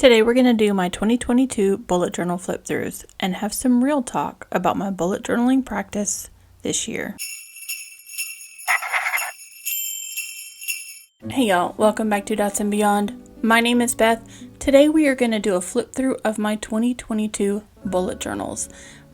Today we're going to do my 2022 bullet journal flip throughs and have some real talk about my bullet journaling practice this year. Hey y'all, welcome back to Dots and Beyond. My name is Beth. Today we are going to do a flip through of my 2022 bullet journals.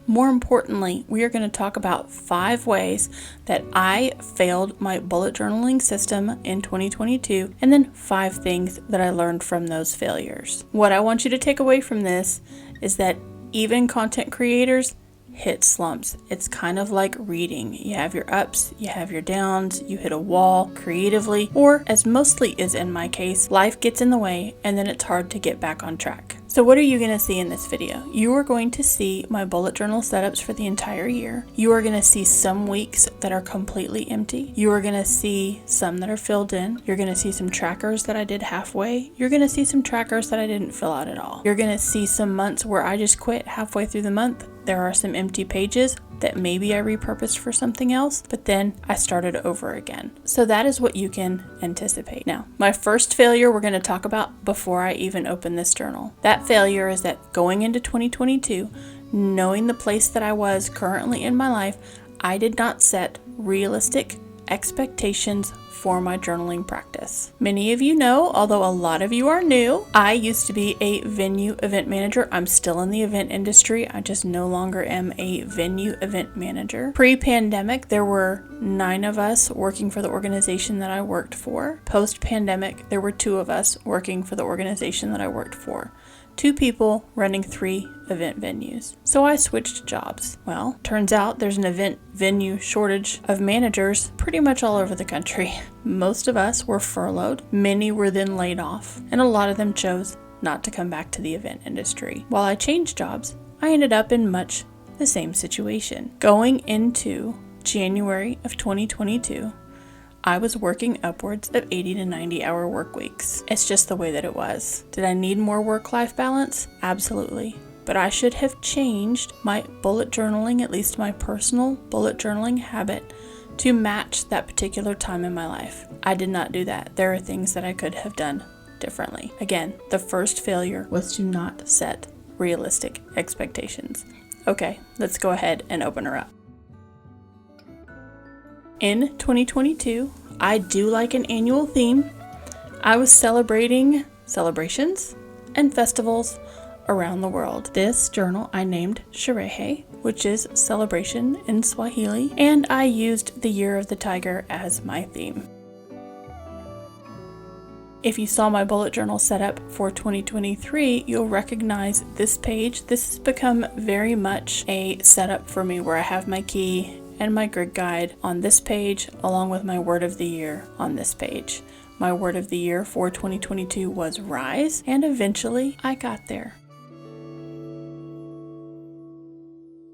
More importantly, we are going to talk about 5 ways that I failed my bullet journaling system in 2022, and then 5 things that I learned from those failures. What I want you to take away from this is that even content creators hit slumps. It's kind of like reading. You have your ups, you have your downs, you hit a wall creatively, or as mostly is in my case, life gets in the way and then it's hard to get back on track. So what are you going to see in this video? You are going to see my bullet journal setups for the entire year. You are going to see some weeks that are completely empty. You are going to see some that are filled in. You're going to see some trackers that I did halfway. You're going to see some trackers that I didn't fill out at all. You're going to see some months where I just quit halfway through the month. There are some empty pages that maybe I repurposed for something else, but then I started over again. So that is what you can anticipate. Now, my first failure we're going to talk about before I even open this journal. That failure is that going into 2022, knowing the place that I was currently in my life, I did not set realistic expectations for my journaling practice. Many of you know, although a lot of you are new, I used to be a venue event manager. I'm still in the event industry. I just no longer am a venue event manager. Pre-pandemic, there were 9 of us working for the organization that I worked for. Post-pandemic, there were 2 of us working for the organization that I worked for. 2 people running 3 event venues. So I switched jobs. Well, turns out there's an event venue shortage of managers pretty much all over the country. Most of us were furloughed. Many were then laid off. And a lot of them chose not to come back to the event industry. While I changed jobs, I ended up in much the same situation. Going into January of 2022, I was working upwards of 80 to 90 hour work weeks. It's just the way that it was. Did I need more work-life balance? Absolutely. But I should have changed my bullet journaling, at least my personal bullet journaling habit, to match that particular time in my life. I did not do that. There are things that I could have done differently. Again, the first failure was to not set realistic expectations. Okay, let's go ahead and open her up. In 2022, I do like an annual theme. I was celebrating celebrations and festivals around the world. This journal I named Sherehe, which is celebration in Swahili, and I used the Year of the Tiger as my theme. If you saw my bullet journal setup for 2023, you'll recognize this page. This has become very much a setup for me where I have my key and my grid guide on this page, along with my word of the year on this page. My word of the year for 2022 was rise, and eventually I got there.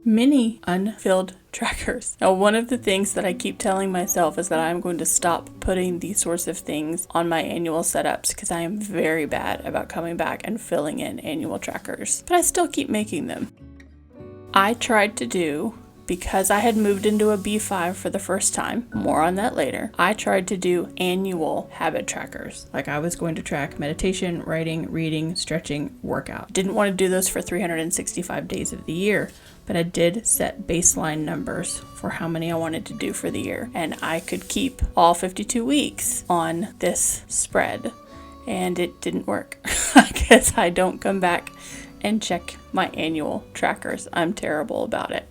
Many unfilled trackers. Now, one of the things that I keep telling myself is that I'm going to stop putting these sorts of things on my annual setups because I am very bad about coming back and filling in annual trackers, but I still keep making them. I tried to do, because I had moved into a B5 for the first time, more on that later, I tried to do annual habit trackers. Like I was going to track meditation, writing, reading, stretching, workout. Didn't want to do those for 365 days of the year, but I did set baseline numbers for how many I wanted to do for the year. And I could keep all 52 weeks on this spread, and it didn't work. I guess I don't come back and check my annual trackers. I'm terrible about it.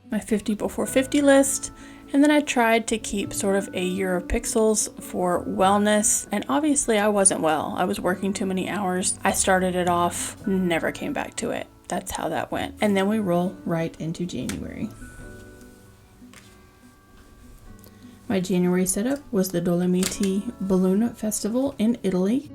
My 50 before 50 list, and then I tried to keep sort of a year of pixels for wellness, and obviously I wasn't well. I was working too many hours. I started it off, never came back to it. That's how that went. And then we roll right into January. My January setup was the Dolomiti Balloon Festival in Italy.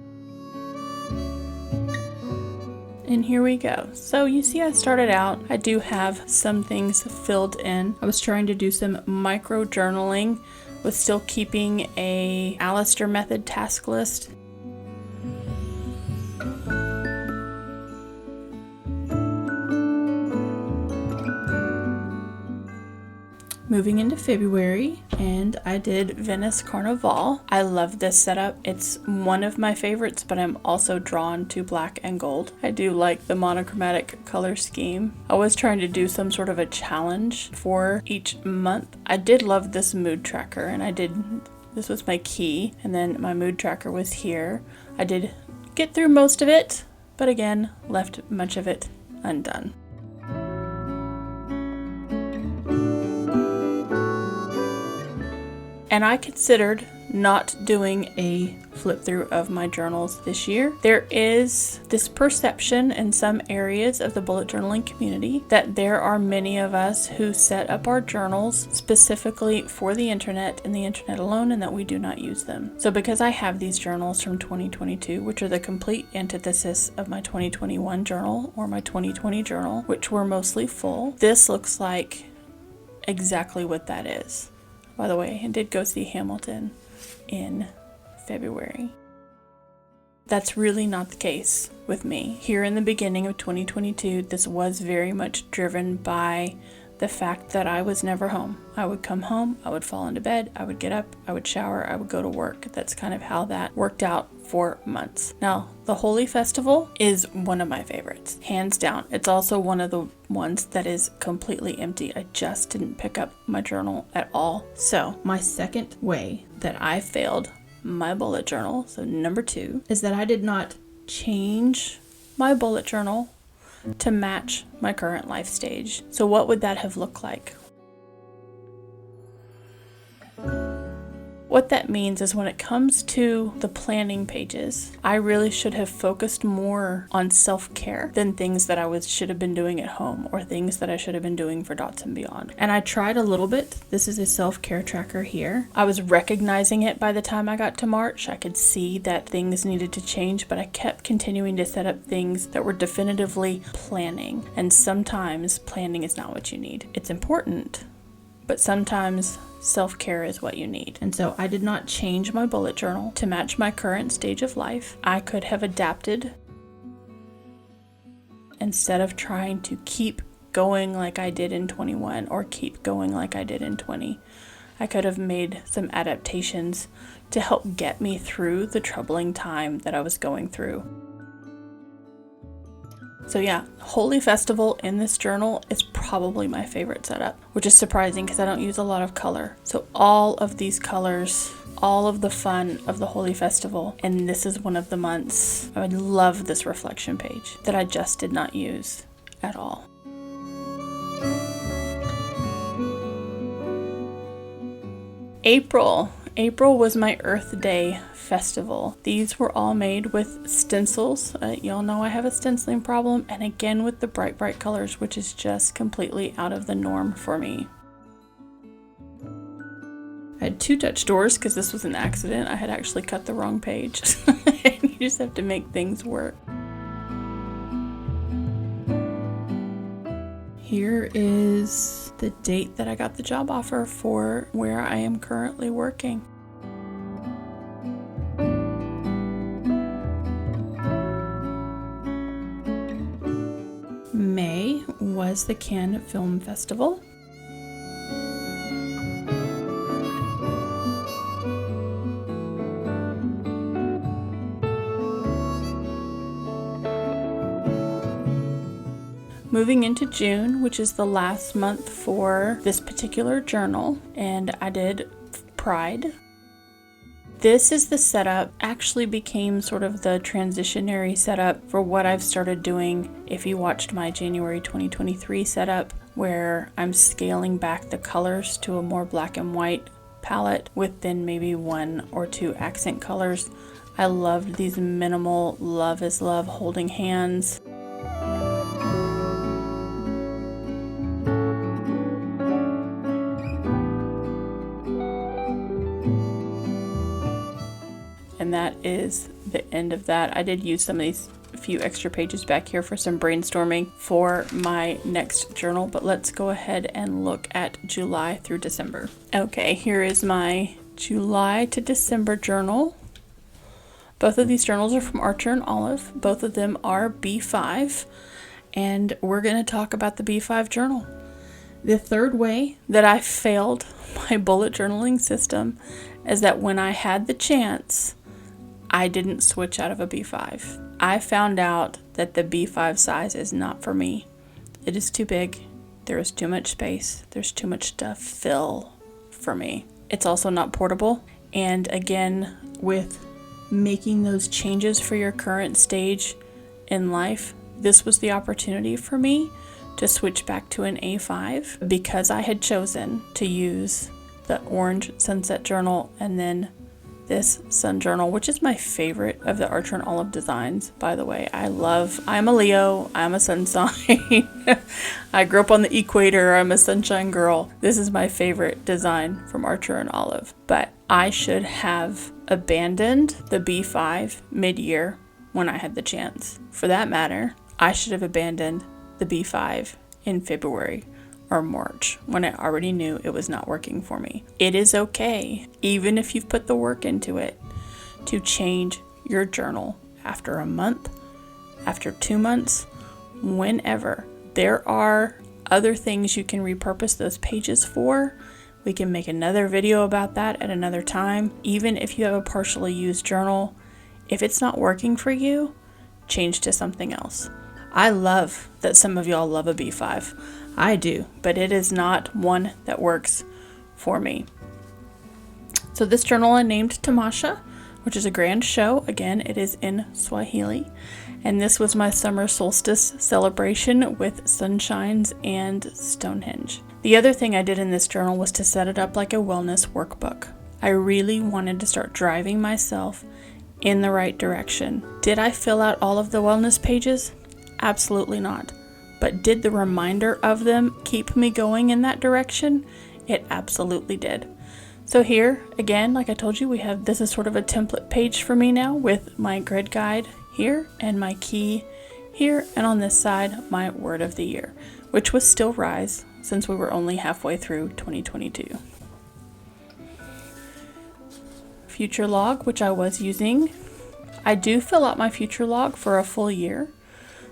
And here we go. So you see I started out, I do have some things filled in. I was trying to do some micro journaling with still keeping a Alistair method task list. Moving into February, and I did Venice Carnival. I love this setup. It's one of my favorites, but I'm also drawn to black and gold. I do like the monochromatic color scheme. I was trying to do some sort of a challenge for each month. I did love this mood tracker, and this was my key, and then my mood tracker was here. I did get through most of it, but again, left much of it undone. And I considered not doing a flip through of my journals this year. There is this perception in some areas of the bullet journaling community that there are many of us who set up our journals specifically for the internet and the internet alone, and that we do not use them. So because I have these journals from 2022, which are the complete antithesis of my 2021 journal or my 2020 journal, which were mostly full, this looks like exactly what that is. By the way, I did go see Hamilton in February. That's really not the case with me. Here in the beginning of 2022, this was very much driven by the fact that I was never home. I would come home, I would fall into bed, I would get up, I would shower, I would go to work. That's kind of how that worked out for months. Now, the Holy Festival is one of my favorites, hands down. It's also one of the ones that is completely empty. I just didn't pick up my journal at all. So my second way that I failed my bullet journal, so number 2, is that I did not change my bullet journal to match my current life stage. So what would that have looked like? What that means is when it comes to the planning pages, I really should have focused more on self-care than things that I should have been doing at home or things that I should have been doing for Dots and Beyond. And I tried a little bit. This is a self-care tracker here. I was recognizing it by the time I got to March. I could see that things needed to change, but I kept continuing to set up things that were definitively planning. And sometimes planning is not what you need. It's important, but sometimes self-care is what you need. And so I did not change my bullet journal to match my current stage of life. I could have adapted instead of trying to keep going like I did in 21 or keep going like I did in 20. I could have made some adaptations to help get me through the troubling time that I was going through. So yeah, Holy Festival in this journal is probably my favorite setup, which is surprising because I don't use a lot of color. So all of these colors, all of the fun of the Holy Festival, and this is one of the months. I would love this reflection page that I just did not use at all. April was my Earth Day festival. These were all made with stencils. Y'all know I have a stenciling problem, and again with the bright colors, which is just completely out of the norm for me. I had 2 Dutch doors because this was an accident. I had actually cut the wrong page. And you just have to make things work. Here is the date that I got the job offer for where I am currently working. May was the Cannes Film Festival. Moving into June, which is the last month for this particular journal, and I did Pride. This is the setup, actually became sort of the transitionary setup for what I've started doing. If you watched my January 2023 setup, where I'm scaling back the colors to a more black and white palette with then maybe 1 or 2 accent colors. I loved these minimal love is love holding hands. And that is the end of that. I did use some of these few extra pages back here for some brainstorming for my next journal, but let's go ahead and look at July through December. Okay, here is my July to December journal. Both of these journals are from Archer and Olive. Both of them are B5, and we're going to talk about the B5 journal. The third way that I failed my bullet journaling system is that when I had the chance, I didn't switch out of a B5. I found out that the B5 size is not for me. It is too big. There is too much space. There's too much to fill for me. It's also not portable. And again, with making those changes for your current stage in life, this was the opportunity for me to switch back to an A5 because I had chosen to use the orange sunset journal and then this sun journal, which is my favorite of the Archer and Olive designs, by the way. I'm a Leo, I'm a sun sign. I grew up on the equator, I'm a sunshine girl. This is my favorite design from Archer and Olive. But I should have abandoned the B5 mid-year when I had the chance. For that matter, I should have abandoned the B5 in February or March when I already knew it was not working for me. It is okay, even if you've put the work into it, to change your journal after a month, after 2 months, whenever. There are other things you can repurpose those pages for. We can make another video about that at another time. Even if you have a partially used journal, if it's not working for you, change to something else. I love that some of y'all love a B5. I do, but it is not one that works for me. So this journal I named Tamasha, which is a grand show. Again, it is in Swahili. And this was my summer solstice celebration with sunshines and Stonehenge. The other thing I did in this journal was to set it up like a wellness workbook. I really wanted to start driving myself in the right direction. Did I fill out all of the wellness pages? Absolutely not. But did the reminder of them keep me going in that direction? It absolutely did. So here, again, like I told you, this is sort of a template page for me now with my grid guide here and my key here, and on this side, my word of the year, which was still rise since we were only halfway through 2022. Future log, which I was using. I do fill out my future log for a full year.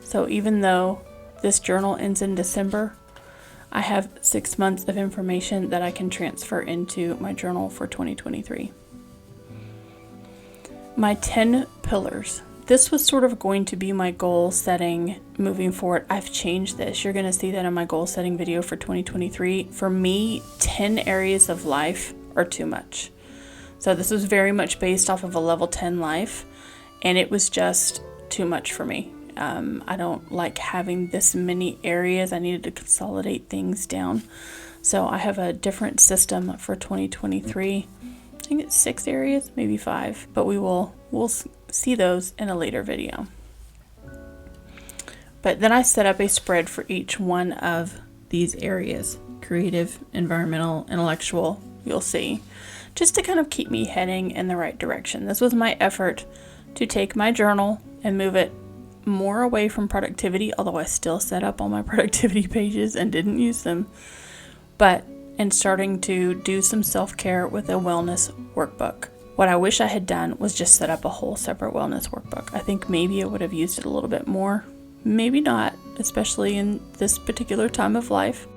So even though this journal ends in December, I have 6 months of information that I can transfer into my journal for 2023. My 10 pillars. This was sort of going to be my goal setting moving forward. I've changed this. You're going to see that in my goal setting video for 2023. For me, 10 areas of life are too much. So this was very much based off of a level 10 life, and it was just too much for me. I don't like having this many areas. I needed to consolidate things down. So I have a different system for 2023. I think it's 6 areas, maybe 5, but we'll see those in a later video. But then I set up a spread for each one of these areas: creative, environmental, intellectual, you'll see, just to kind of keep me heading in the right direction. This was my effort to take my journal and move it more away from productivity, although I still set up all my productivity pages and didn't use them, but in starting to do some self-care with a wellness workbook. What I wish I had done was just set up a whole separate wellness workbook. I think maybe I would have used it a little bit more, maybe not, especially in this particular time of life.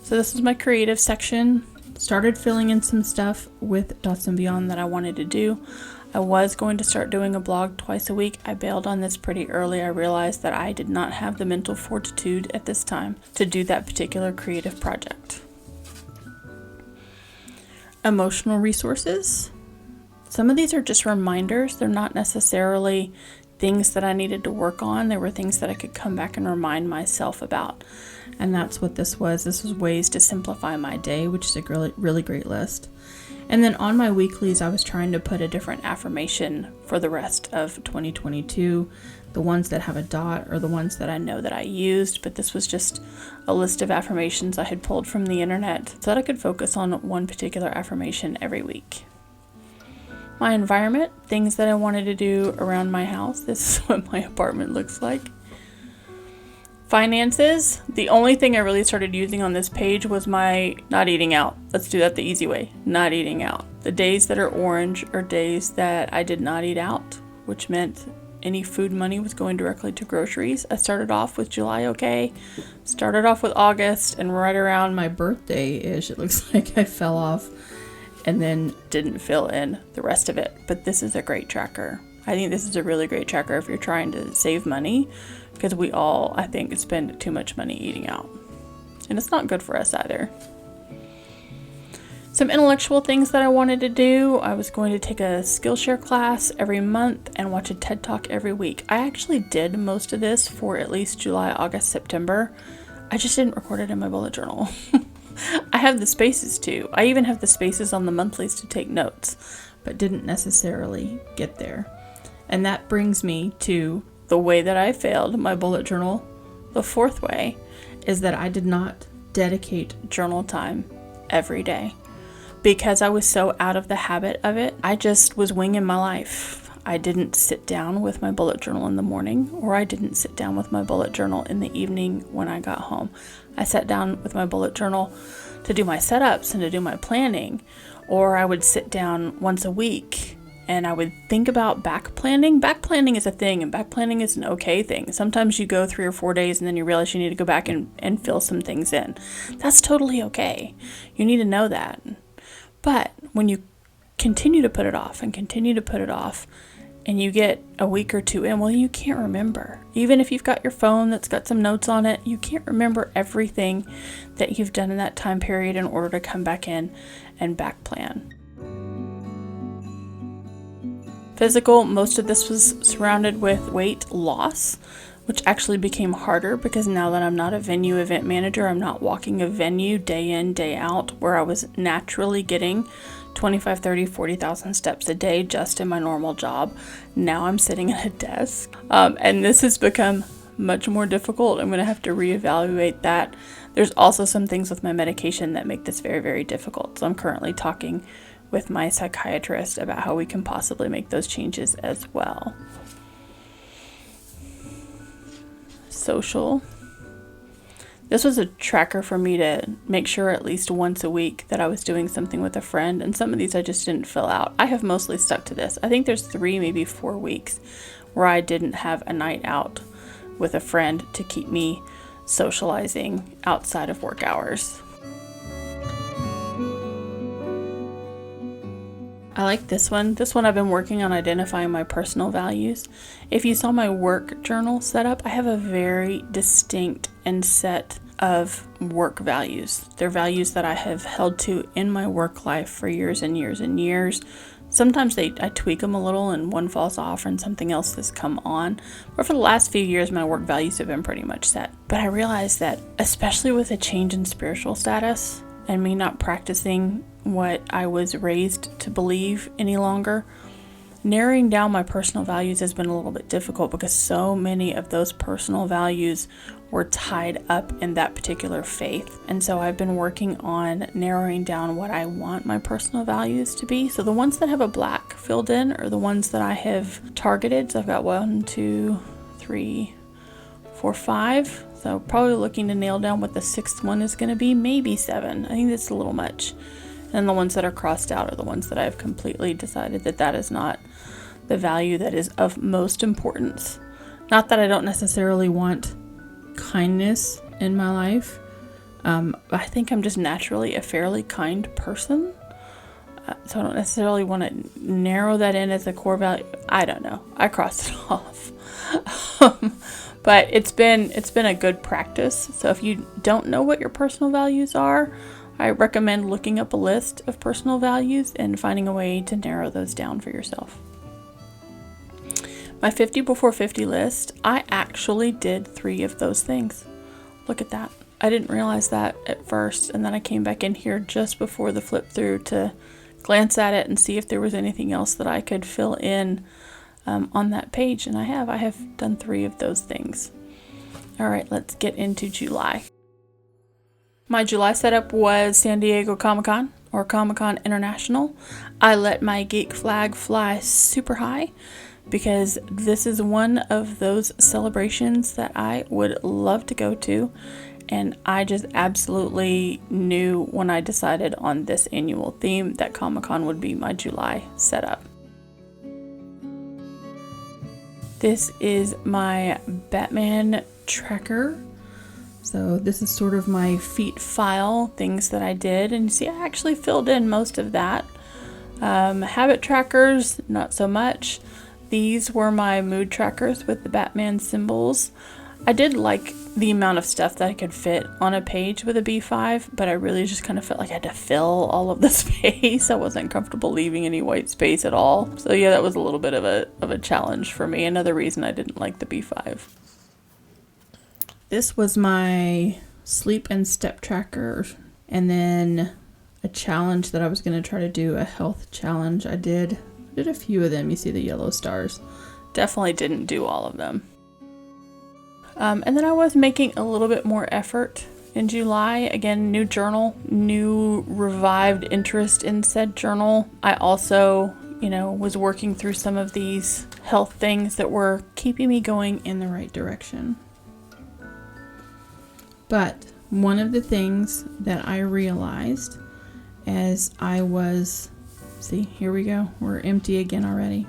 So this is my creative section. Started filling in some stuff with Dots and Beyond that I wanted to do. I was going to start doing a blog twice a week. I bailed on this pretty early. I realized that I did not have the mental fortitude at this time to do that particular creative project. Emotional resources. Some of these are just reminders. They're not necessarily things that I needed to work on. They were things that I could come back and remind myself about. And that's what this was. This was ways to simplify my day, which is a really great list. And then on my weeklies, I was trying to put a different affirmation for the rest of 2022. The ones that have a dot are the ones that I know that I used, but this was just a list of affirmations I had pulled from the internet so that I could focus on one particular affirmation every week. My environment, things that I wanted to do around my house. This is what my apartment looks like. Finances, the only thing I really started using on this page was my not eating out. Let's do that the easy way, not eating out. The days that are orange are days that I did not eat out, which meant any food money was going directly to groceries. I started off with July okay, started off with August, and right around my birthday-ish, it looks like I fell off and then didn't fill in the rest of it. But this is a great tracker. I think this is a really great tracker if you're trying to save money, because we all, I think, spend too much money eating out. And it's not good for us either. Some intellectual things that I wanted to do. I was going to take a Skillshare class every month and watch a TED Talk every week. I actually did most of this for at least July, August, September. I just didn't record it in my bullet journal. I have the spaces too. I even have the spaces on the monthlies to take notes, but didn't necessarily get there. And that brings me to the way that I failed my bullet journal. The fourth way is that I did not dedicate journal time every day. Because I was so out of the habit of it, I just was winging my life. I didn't sit down with my bullet journal in the morning, or I didn't sit down with my bullet journal in the evening when I got home. I sat down with my bullet journal to do my setups and to do my planning, or I would sit down once a week and I would think about back planning. Back planning is a thing, and back planning is an okay thing. Sometimes you go 3 or 4 days and then you realize you need to go back and fill some things in. That's totally okay. You need to know that. But when you continue to put it off and continue to put it off, and you get a week or two in, well, you can't remember. Even if you've got your phone that's got some notes on it, you can't remember everything that you've done in that time period in order to come back in and back plan. Physical, most of this was surrounded with weight loss, which actually became harder because now that I'm not a venue event manager, I'm not walking a venue day in, day out, where I was naturally getting 25, 30, 40,000 steps a day just in my normal job. Now I'm sitting at a desk, and this has become much more difficult. I'm going to have to reevaluate that. There's also some things with my medication that make this very, very difficult. So I'm currently talking with my psychiatrist about how we can possibly make those changes as well. Social. This was a tracker for me to make sure at least once a week that I was doing something with a friend, and some of these I just didn't fill out. I have mostly stuck to this. I think there's 3, maybe 4 weeks where I didn't have a night out with a friend to keep me socializing outside of work hours. I like this one. This one I've been working on identifying my personal values. If you saw my work journal set up, I have a very distinct and set of work values. They're values that I have held to in my work life for years and years and years. Sometimes I tweak them a little and one falls off and something else has come on. But for the last few years, my work values have been pretty much set. But I realized that, especially with a change in spiritual status and me not practicing what I was raised to believe any longer, narrowing down my personal values has been a little bit difficult because so many of those personal values were tied up in that particular faith. And so I've been working on narrowing down what I want my personal values to be. So the ones that have a black filled in are the ones that I have targeted. So I've got 1, 2, 3, 4, 5. So probably looking to nail down what the 6th one is going to be, maybe 7. I think that's a little much. And the ones that are crossed out are the ones that I've completely decided that is not the value that is of most importance. Not that I don't necessarily want kindness in my life. I think I'm just naturally a fairly kind person. So I don't necessarily want to narrow that in as a core value. I don't know. I crossed it off. But it's been a good practice. So if you don't know what your personal values are, I recommend looking up a list of personal values and finding a way to narrow those down for yourself. My 50 before 50 list, I actually did 3 of those things. Look at that. I didn't realize that at first, and then I came back in here just before the flip through to glance at it and see if there was anything else that I could fill in on that page, and I have done 3 of those things. All right, let's get into July. My July setup was San Diego Comic-Con, or Comic-Con International. I let my geek flag fly super high because this is one of those celebrations that I would love to go to, and I just absolutely knew when I decided on this annual theme that Comic-Con would be my July setup. This is my Batman tracker. So this is sort of my feet file, things that I did. And you see, I actually filled in most of that. Habit trackers, not so much. These were my mood trackers with the Batman symbols. I did like the amount of stuff that I could fit on a page with a B5, but I really just kind of felt like I had to fill all of the space. I wasn't comfortable leaving any white space at all. So yeah, that was a little bit of a challenge for me. Another reason I didn't like the B5. This was my sleep and step tracker, and then a challenge that I was going to try to do, a health challenge. I did a few of them. You see the yellow stars. Definitely didn't do all of them. And then I was making a little bit more effort in July. Again, new journal, new revived interest in said journal. I also, was working through some of these health things that were keeping me going in the right direction. But one of the things that I realized as I was, see, here we go, we're empty again already,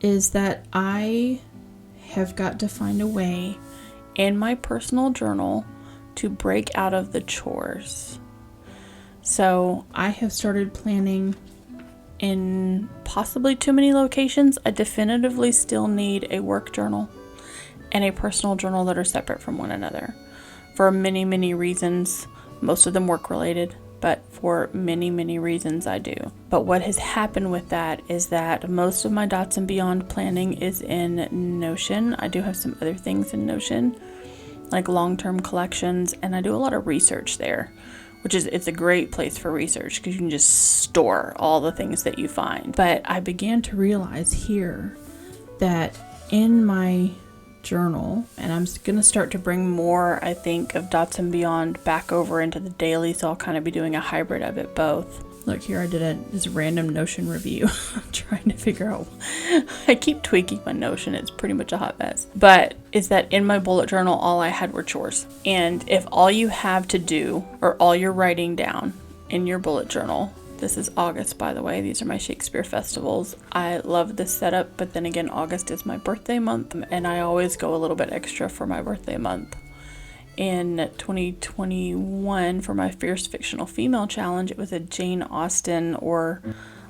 is that I have got to find a way in my personal journal to break out of the chores. So I have started planning in possibly too many locations. I definitively still need a work journal and a personal journal that are separate from one another for many, many reasons. Most of them work related, but for many, many reasons I do. But what has happened with that is that most of my Dots and Beyond planning is in Notion. I do have some other things in Notion, like long-term collections, and I do a lot of research there, it's a great place for research because you can just store all the things that you find. But I began to realize here that in my journal, and I'm going to start to bring more, I think, of Dots and Beyond back over into the daily, so I'll kind of be doing a hybrid of it both. Look, here I did this random Notion review. I'm trying to figure out, I keep tweaking my Notion, it's pretty much a hot mess. But is that in my bullet journal, all I had were chores. And if all you have to do, or all you're writing down in your bullet journal, this is August, by the way. These are my Shakespeare festivals. I love this setup, but then again, August is my birthday month, and I always go a little bit extra for my birthday month. In 2021, for my Fierce Fictional Female Challenge, it was a Jane Austen or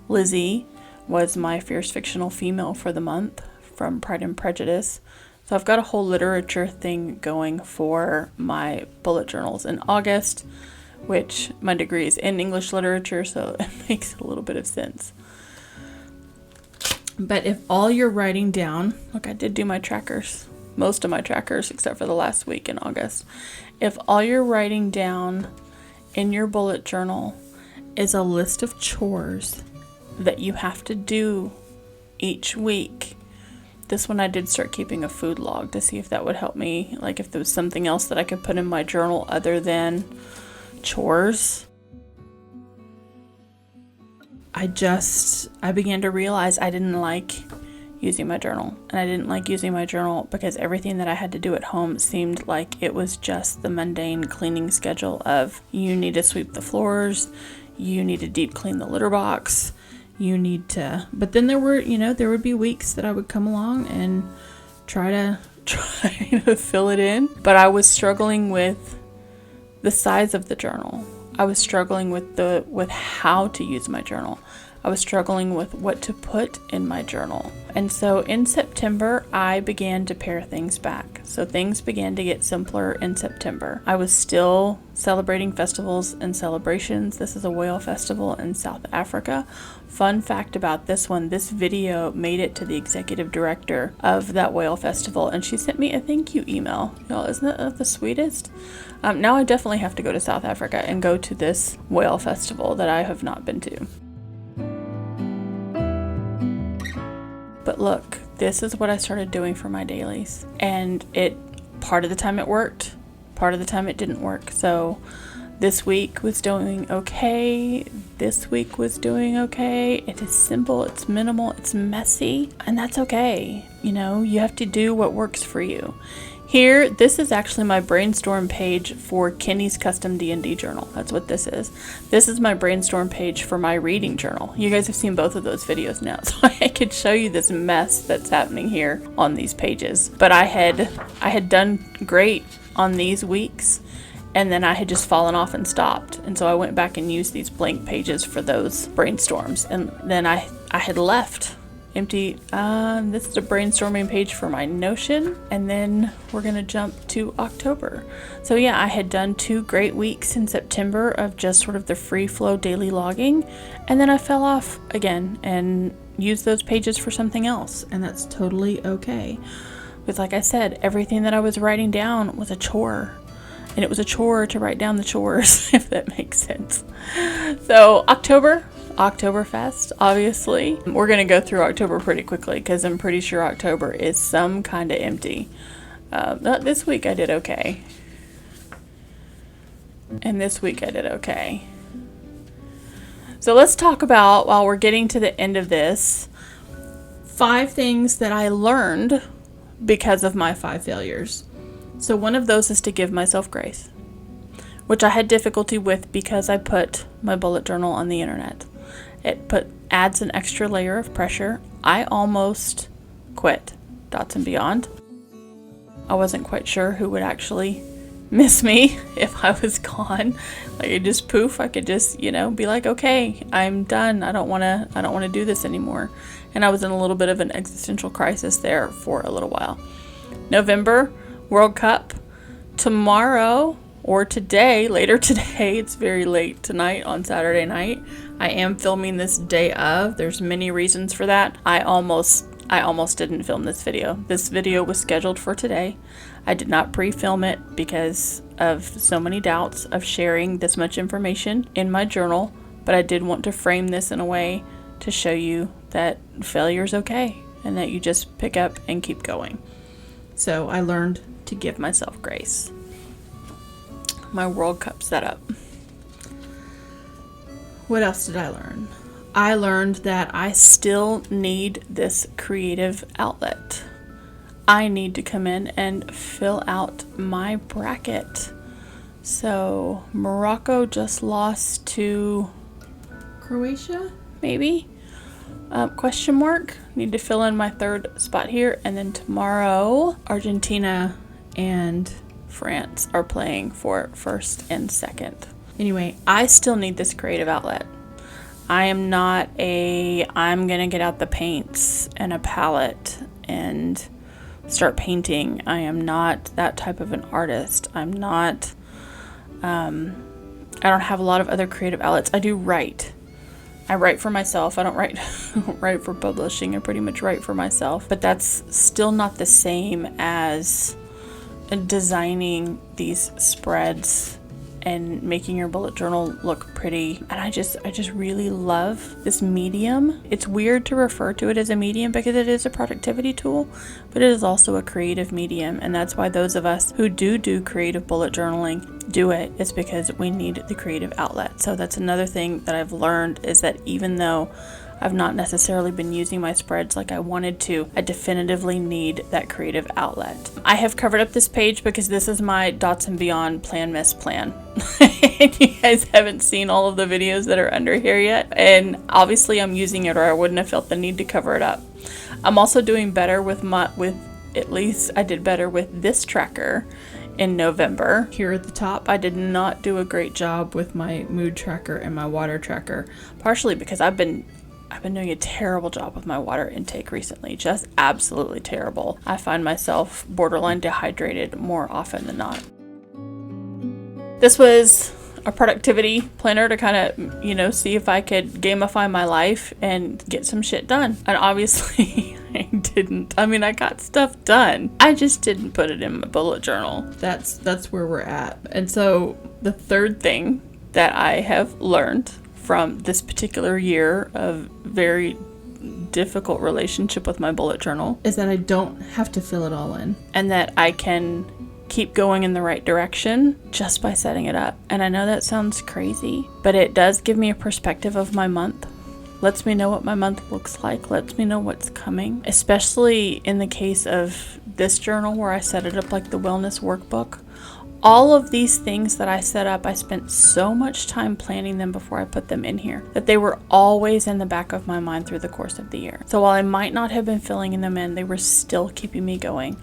Lizzie was my Fierce Fictional Female for the month from Pride and Prejudice. So I've got a whole literature thing going for my bullet journals in August, which my degree is in English literature, so it makes a little bit of sense. But if all you're writing down, look, I did do my trackers, most of my trackers, except for the last week in August. If all you're writing down in your bullet journal is a list of chores that you have to do each week, this one I did start keeping a food log to see if that would help me, like if there was something else that I could put in my journal other than chores. I began to realize I didn't like using my journal, and I didn't like using my journal because everything that I had to do at home seemed like it was just the mundane cleaning schedule of you need to sweep the floors, you need to deep clean the litter box, but then there would be weeks that I would come along and try to fill it in, but I was struggling with the size of the journal. I was struggling with how to use my journal. I was struggling with what to put in my journal. And so in September, I began to pare things back. So things began to get simpler in September. I was still celebrating festivals and celebrations. This is a whale festival in South Africa. Fun fact about this one, this video made it to the executive director of that whale festival, and she sent me a thank you email. Y'all, isn't that the sweetest? Now I definitely have to go to South Africa and go to this whale festival that I have not been to. But look, this is what I started doing for my dailies. And part of the time it worked, part of the time it didn't work. So this week was doing okay. This week was doing okay. It is simple, it's minimal, it's messy, and that's okay. You have to do what works for you. Here, this is actually my brainstorm page for Kenny's custom D&D journal. That's what this is. This is my brainstorm page for my reading journal. You guys have seen both of those videos now, so I could show you this mess that's happening here on these pages. But I had done great on these weeks, and then I had just fallen off and stopped. And so I went back and used these blank pages for those brainstorms. And then I had left empty. This is a brainstorming page for my Notion, and then we're gonna jump to October. So yeah, I had done 2 great weeks in September of just sort of the free flow daily logging, and then I fell off again and used those pages for something else, and that's totally okay. Because like I said, everything that I was writing down was a chore, and it was a chore to write down the chores, if that makes sense. So Oktoberfest, obviously. We're going to go through October pretty quickly because I'm pretty sure October is some kind of empty. This week I did okay. And this week I did okay. So let's talk about, while we're getting to the end of this, 5 things that I learned because of my 5 failures. So one of those is to give myself grace, which I had difficulty with because I put my bullet journal on the internet. It adds an extra layer of pressure. I almost quit Dots and Beyond. I wasn't quite sure who would actually miss me if I was gone. Like, it just poof, I could just, be like, okay, I'm done. I don't want to do this anymore. And I was in a little bit of an existential crisis there for a little while. November, World Cup. Tomorrow, or today, later today, it's very late tonight on Saturday night. I am filming this day of. There's many reasons for that. I almost didn't film this video. This video was scheduled for today. I did not pre-film it because of so many doubts of sharing this much information in my journal, but I did want to frame this in a way to show you that failure is okay and that you just pick up and keep going. So I learned to give myself grace. My World Cup setup. What else did I learn? I learned that I still need this creative outlet. I need to come in and fill out my bracket. So Morocco just lost to Croatia, maybe? Question mark. Need to fill in my 3rd spot here. And then tomorrow, Argentina and France are playing for 1st and 2nd. Anyway, I still need this creative outlet. I am not I'm gonna get out the paints and a palette and start painting. I am not that type of an artist. I'm not, I don't have a lot of other creative outlets. I do write. I write for myself. I don't write write for publishing. I pretty much write for myself. But that's still not the same as designing these spreads and making your bullet journal look pretty. And I just really love this medium. It's weird to refer to it as a medium because it is a productivity tool, but it is also a creative medium. And that's why those of us who do creative bullet journaling do it. It's because we need the creative outlet. So that's another thing that I've learned, is that even though I've not necessarily been using my spreads like I wanted to, I definitively need that creative outlet. I have covered up this page because this is my Dots and Beyond plan, miss, plan. And you guys haven't seen all of the videos that are under here yet. And obviously I'm using it, or I wouldn't have felt the need to cover it up. I'm also doing better at least I did better with this tracker in November. Here at the top, I did not do a great job with my mood tracker and my water tracker, partially because I've been doing a terrible job with my water intake recently. Just absolutely terrible. I find myself borderline dehydrated more often than not. This was a productivity planner to kind of, see if I could gamify my life and get some shit done. And obviously I didn't. I mean, I got stuff done. I just didn't put it in my bullet journal. That's where we're at. And so the third thing that I have learned from this particular year of very difficult relationship with my bullet journal is that I don't have to fill it all in, and that I can keep going in the right direction just by setting it up. And I know that sounds crazy, but it does give me a perspective of my month. lets me know what my month looks like, lets me know what's coming, especially in the case of this journal where I set it up like the wellness workbook. All of these things that I set up, I spent so much time planning them before I put them in here that they were always in the back of my mind through the course of the year. So while I might not have been filling them in, they were still keeping me going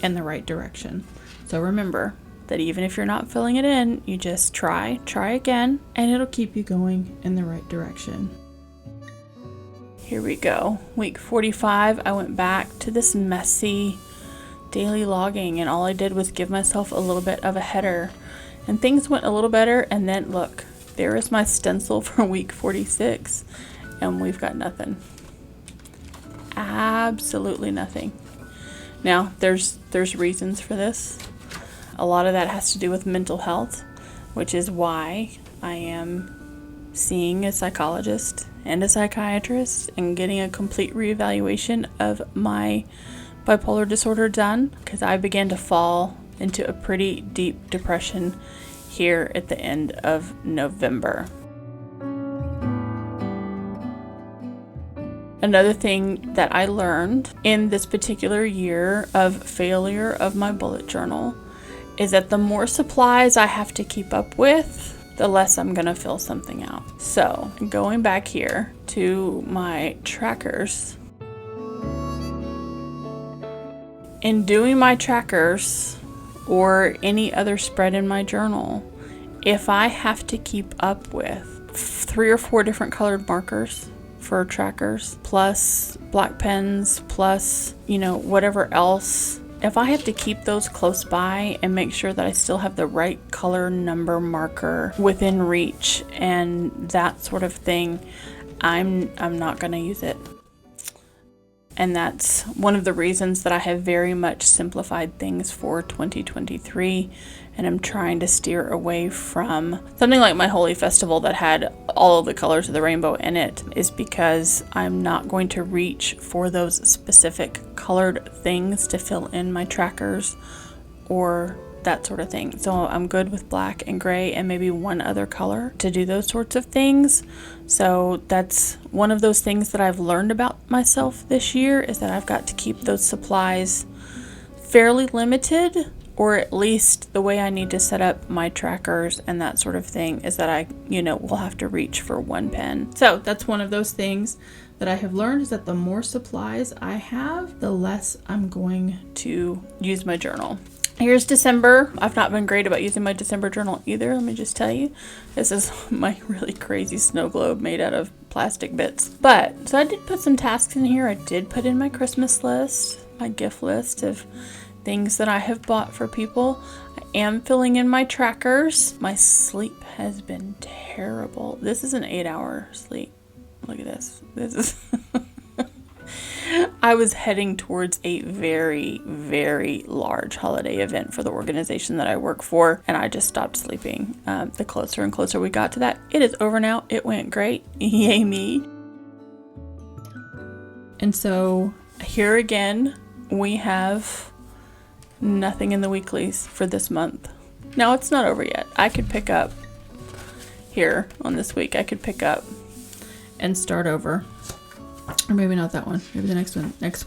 in the right direction. So remember that even if you're not filling it in, you just try again, and it'll keep you going in the right direction. Here we go. Week 45, I went back to this messy daily logging, and all I did was give myself a little bit of a header, and things went a little better. And then look, there is my stencil for week 46, and we've got nothing. Absolutely nothing. Now there's reasons for this. A lot of that has to do with mental health, which is why I am seeing a psychologist and a psychiatrist and getting a complete reevaluation of my bipolar disorder done, because I began to fall into a pretty deep depression here at the end of November. Another thing that I learned in this particular year of failure of my bullet journal is that the more supplies I have to keep up with, the less I'm gonna fill something out. So going back here to my trackers, in doing my trackers or any other spread in my journal, if I have to keep up with 3 or 4 different colored markers for trackers, plus black pens, plus, whatever else, if I have to keep those close by and make sure that I still have the right color number marker within reach and that sort of thing, I'm not gonna use it. And that's one of the reasons that I have very much simplified things for 2023. And I'm trying to steer away from something like my Holy Festival that had all of the colors of the rainbow in it, is because I'm not going to reach for those specific colored things to fill in my trackers or that sort of thing. So I'm good with black and gray and maybe one other color to do those sorts of things. So that's one of those things that I've learned about myself this year, is that I've got to keep those supplies fairly limited, or at least the way I need to set up my trackers and that sort of thing is that I, will have to reach for one pen. So that's one of those things that I have learned, is that the more supplies I have, the less I'm going to use my journal. Here's December. I've not been great about using my December journal either, let me just tell you. This is my really crazy snow globe made out of plastic bits. So I did put some tasks in here. I did put in my Christmas list, my gift list of things that I have bought for people. I am filling in my trackers. My sleep has been terrible. This is an 8-hour sleep. Look at this. This is... I was heading towards a very, very large holiday event for the organization that I work for, and I just stopped sleeping. The closer and closer we got to that. It is over now. It went great. Yay me. And so here again, we have nothing in the weeklies for this month. Now, it's not over yet. I could pick up here on this week. I could pick up and start over. Or maybe not that one. Maybe the next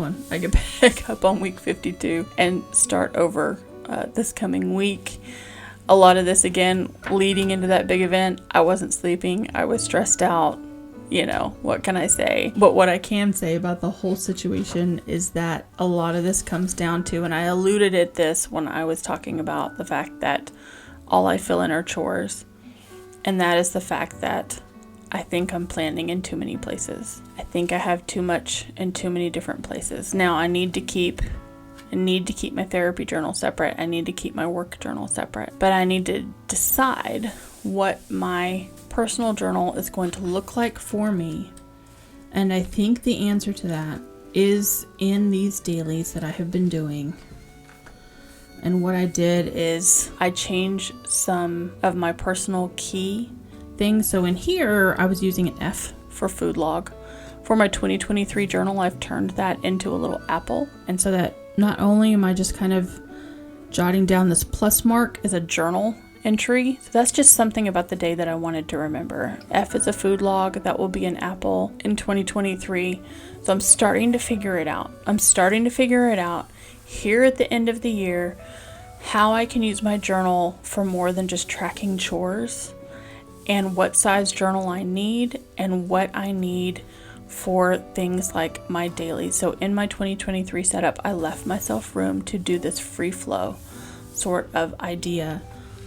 one. I could pick up on week 52 and start over this coming week. A lot of this, again, leading into that big event. I wasn't sleeping. I was stressed out. What can I say? But what I can say about the whole situation is that a lot of this comes down to, and I alluded at this when I was talking about the fact that all I fill in are chores. And that is the fact that I think I'm planning in too many places. I think I have too much in too many different places. Now I need to keep my therapy journal separate. I need to keep my work journal separate. But I need to decide what my personal journal is going to look like for me. And I think the answer to that is in these dailies that I have been doing. And what I did is I changed some of my personal key things. So in here, I was using an F for food log. For my 2023 journal, I've turned that into a little apple. And so that not only am I just kind of jotting down this plus mark as a journal entry. So that's just something about the day that I wanted to remember. F is a food log. That will be an apple in 2023. So I'm starting to figure it out. Here at the end of the year, how I can use my journal for more than just tracking chores, and what size journal I need, and what I need for things like my daily. So in my 2023 setup, I left myself room to do this free flow sort of idea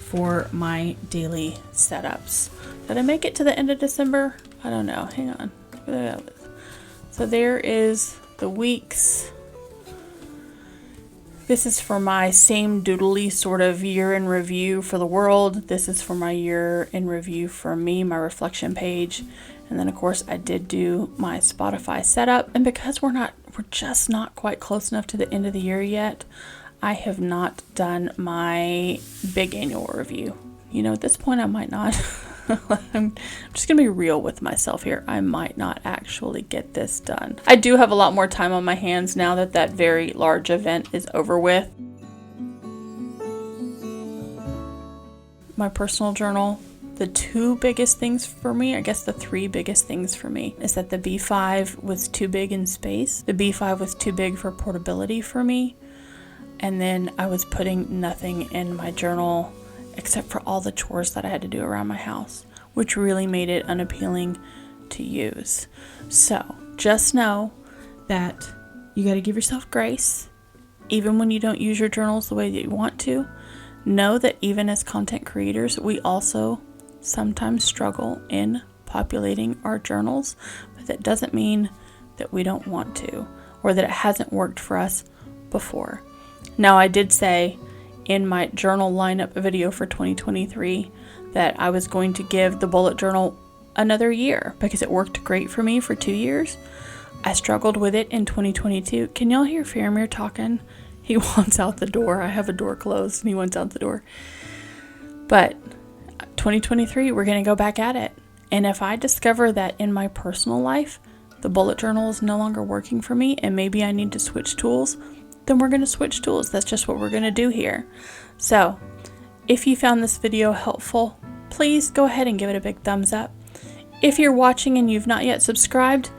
for my daily setups. Did I make it to the end of December? I don't know. Hang on. So there is the weeks. This is for my same doodly sort of year in review for the world. This is for my year in review for me, my reflection page. And then of course I did do my Spotify setup. And because we're just not quite close enough to the end of the year yet, I have not done my big annual review. You know, at this point I might not. I'm just going to be real with myself here. I might not actually get this done. I do have a lot more time on my hands now that that very large event is over with. My personal journal, the two biggest things for me, I guess the three biggest things for me, is that the B5 was too big in space. The B5 was too big for portability for me. And then I was putting nothing in my journal except for all the chores that I had to do around my house, which really made it unappealing to use. So just know that you got to give yourself grace, even when you don't use your journals the way that you want to. Know that even as content creators, we also sometimes struggle in populating our journals, but that doesn't mean that we don't want to, or that it hasn't worked for us before. Now, I did say in my journal lineup video for 2023 that I was going to give the bullet journal another year because it worked great for me for 2 years. I struggled with it in 2022. Can y'all hear Faramir talking? He wants out the door. I have a door closed and he wants out the door. But 2023, we're going to go back at it. And if I discover that in my personal life, the bullet journal is no longer working for me and maybe I need to switch tools, then we're going to switch tools. That's just what we're going to do here. So if you found this video helpful, please go ahead and give it a big thumbs up. If you're watching and you've not yet subscribed,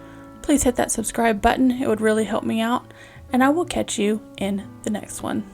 please hit that subscribe button. It would really help me out. And I will catch you in the next one.